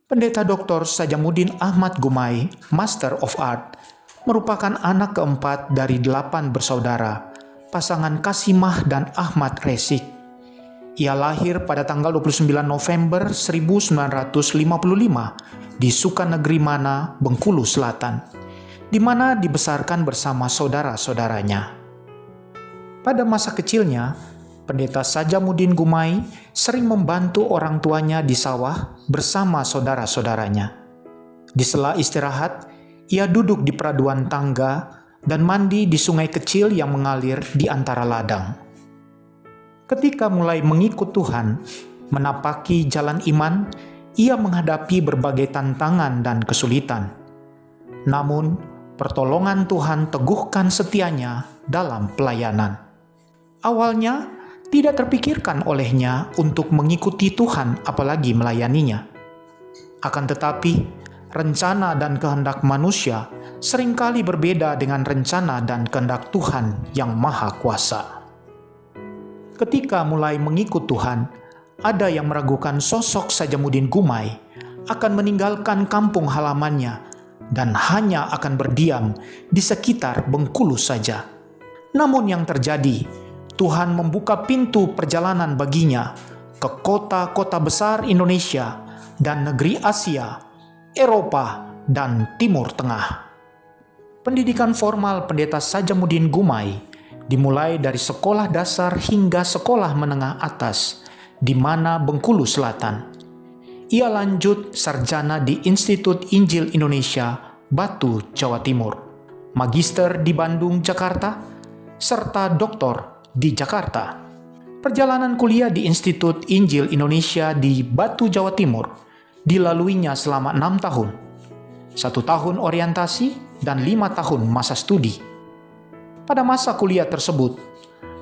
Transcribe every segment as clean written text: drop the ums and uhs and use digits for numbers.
Pendeta Dr. Sajamuddin Ahmad Gumai, Master of Art, merupakan anak keempat dari 8 bersaudara, pasangan Kasimah dan Ahmad Resik. Ia lahir pada tanggal 29 November 1955 di Sukanegeri Mana, Bengkulu Selatan, di mana dibesarkan bersama saudara-saudaranya. Pada masa kecilnya, Pendeta Sajamuddin Gumai sering membantu orang tuanya di sawah bersama saudara-saudaranya. Di sela istirahat, ia duduk di peraduan tangga dan mandi di sungai kecil yang mengalir di antara ladang. Ketika mulai mengikut Tuhan, menapaki jalan iman, ia menghadapi berbagai tantangan dan kesulitan. Namun, pertolongan Tuhan teguhkan setianya dalam pelayanan. Awalnya, tidak terpikirkan olehnya untuk mengikuti Tuhan apalagi melayaninya. Akan tetapi, rencana dan kehendak manusia seringkali berbeda dengan rencana dan kehendak Tuhan yang Maha Kuasa. Ketika mulai mengikut Tuhan, ada yang meragukan sosok Sajamuddin Gumai akan meninggalkan kampung halamannya dan hanya akan berdiam di sekitar Bengkulu saja. Namun yang terjadi, Tuhan membuka pintu perjalanan baginya ke kota-kota besar Indonesia dan negeri Asia, Eropa, dan Timur Tengah. Pendidikan formal Pendeta Sajamuddin Gumai dimulai dari sekolah dasar hingga sekolah menengah atas di Mana, Bengkulu Selatan. Ia lanjut sarjana di Institut Injil Indonesia, Batu, Jawa Timur, magister di Bandung, Jakarta, serta doktor di Jakarta. Perjalanan kuliah di Institut Injil Indonesia di Batu, Jawa Timur dilaluinya selama 6 tahun. 1 tahun orientasi dan 5 tahun masa studi. Pada masa kuliah tersebut,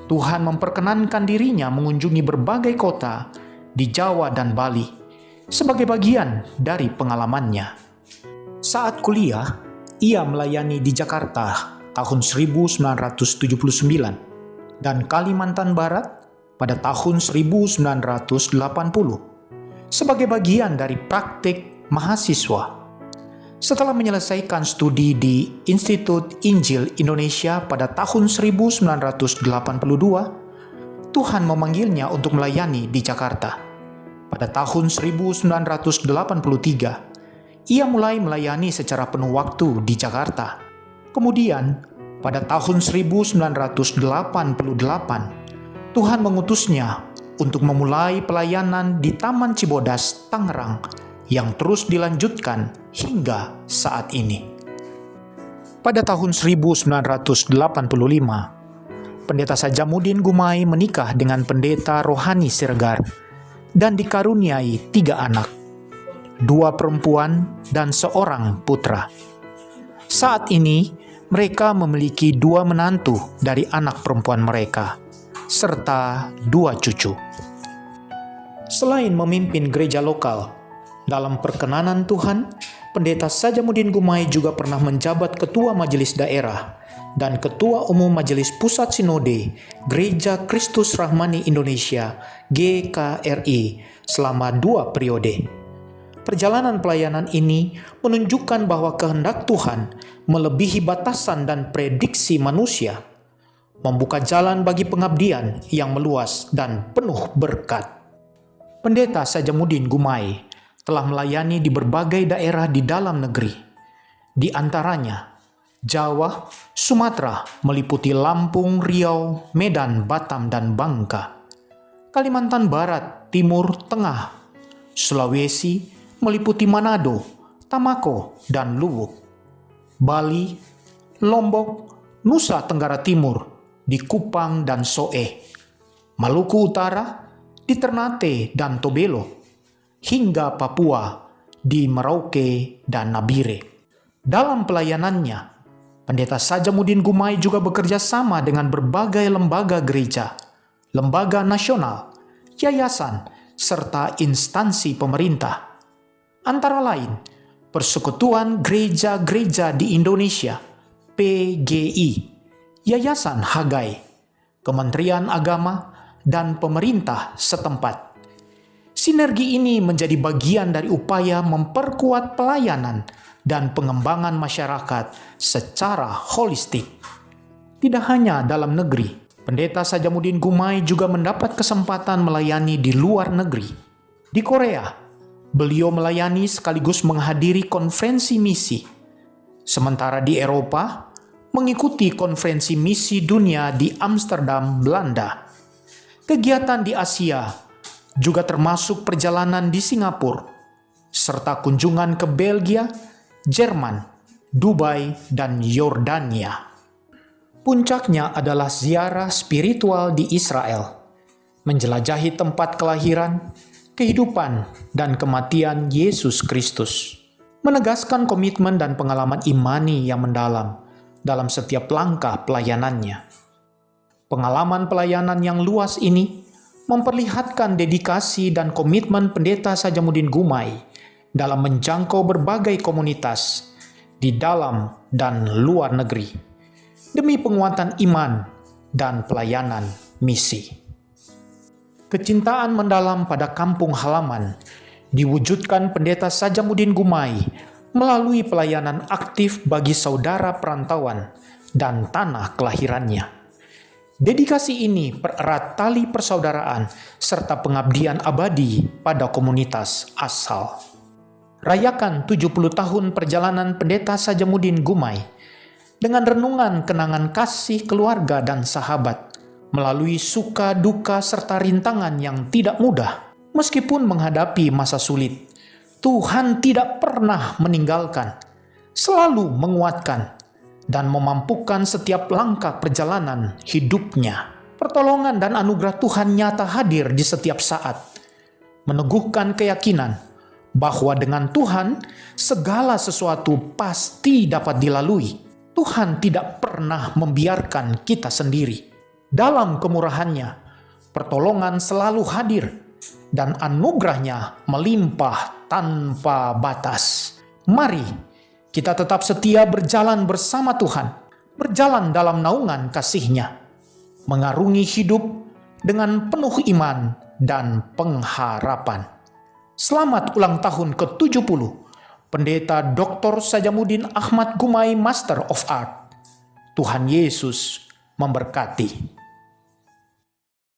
Tuhan memperkenankan dirinya mengunjungi berbagai kota di Jawa dan Bali sebagai bagian dari pengalamannya. Saat kuliah, ia melayani di Jakarta tahun 1979 dan Kalimantan Barat pada tahun 1980 sebagai bagian dari praktik mahasiswa. Setelah menyelesaikan studi di Institut Injil Indonesia pada tahun 1982, Tuhan memanggilnya untuk melayani di Jakarta. Pada tahun 1983, ia mulai melayani secara penuh waktu di Jakarta. Kemudian, pada tahun 1988, Tuhan mengutusnya untuk memulai pelayanan di Taman Cibodas, Tangerang, yang terus dilanjutkan hingga saat ini. Pada tahun 1985, Pendeta Sajamuddin Gumai menikah dengan Pendeta Rohani Siregar dan dikaruniai 3 anak, 2 perempuan dan 1 putra. Saat ini, mereka memiliki 2 menantu dari anak perempuan mereka, serta 2 cucu. Selain memimpin gereja lokal, dalam perkenanan Tuhan, Pendeta Sajamuddin Gumai juga pernah menjabat Ketua Majelis Daerah dan Ketua Umum Majelis Pusat Sinode Gereja Kristus Rahmani Indonesia GKRI selama 2 periode. Perjalanan pelayanan ini menunjukkan bahwa kehendak Tuhan melebihi batasan dan prediksi manusia, membuka jalan bagi pengabdian yang meluas dan penuh berkat. Pendeta Sajamuddin Gumai telah melayani di berbagai daerah di dalam negeri, di antaranya Jawa, Sumatera, meliputi Lampung, Riau, Medan, Batam, dan Bangka, Kalimantan Barat, Timur, Tengah, Sulawesi, meliputi Manado, Tamako, dan Luwuk, Bali, Lombok, Nusa Tenggara Timur, di Kupang dan Soe, Maluku Utara, di Ternate dan Tobelo, hingga Papua, di Merauke dan Nabire. Dalam pelayanannya, Pendeta Sajamuddin Gumai juga bekerja sama dengan berbagai lembaga gereja, lembaga nasional, yayasan, serta instansi pemerintah. Antara lain, Persekutuan Gereja-Gereja di Indonesia, PGI, Yayasan Hagai, Kementerian Agama, dan pemerintah setempat. Sinergi ini menjadi bagian dari upaya memperkuat pelayanan dan pengembangan masyarakat secara holistik. Tidak hanya dalam negeri, Pendeta Sajamuddin Gumai juga mendapat kesempatan melayani di luar negeri. Di Korea, beliau melayani sekaligus menghadiri konferensi misi. Sementara di Eropa, mengikuti konferensi misi dunia di Amsterdam, Belanda. Kegiatan di Asia juga termasuk perjalanan di Singapura, serta kunjungan ke Belgia, Jerman, Dubai, dan Yordania. Puncaknya adalah ziarah spiritual di Israel, menjelajahi tempat kelahiran, kehidupan, dan kematian Yesus Kristus, menegaskan komitmen dan pengalaman imani yang mendalam dalam setiap langkah pelayanannya. Pengalaman pelayanan yang luas ini memperlihatkan dedikasi dan komitmen Pendeta Sajamuddin Gumai dalam menjangkau berbagai komunitas di dalam dan luar negeri, demi penguatan iman dan pelayanan misi. Kecintaan mendalam pada kampung halaman diwujudkan Pendeta Sajamuddin Gumai melalui pelayanan aktif bagi saudara perantauan dan tanah kelahirannya. Dedikasi ini pererat tali persaudaraan serta pengabdian abadi pada komunitas asal. Rayakan 70 tahun perjalanan Pendeta Sajamuddin Gumai dengan renungan kenangan kasih keluarga dan sahabat, melalui suka duka serta rintangan yang tidak mudah. Meskipun menghadapi masa sulit, Tuhan tidak pernah meninggalkan, selalu menguatkan, dan memampukan setiap langkah perjalanan hidupnya. Pertolongan dan anugerah Tuhan nyata hadir di setiap saat, meneguhkan keyakinan bahwa dengan Tuhan segala sesuatu pasti dapat dilalui. Tuhan tidak pernah membiarkan kita sendiri. Dalam kemurahannya, pertolongan selalu hadir dan anugerahnya melimpah tanpa batas. Mari kita tetap setia berjalan bersama Tuhan, berjalan dalam naungan kasih-Nya, mengarungi hidup dengan penuh iman dan pengharapan. Selamat ulang tahun ke-70, Pendeta Dr. Sajamuddin Ahmad Gumai, Master of Art. Tuhan Yesus memberkati.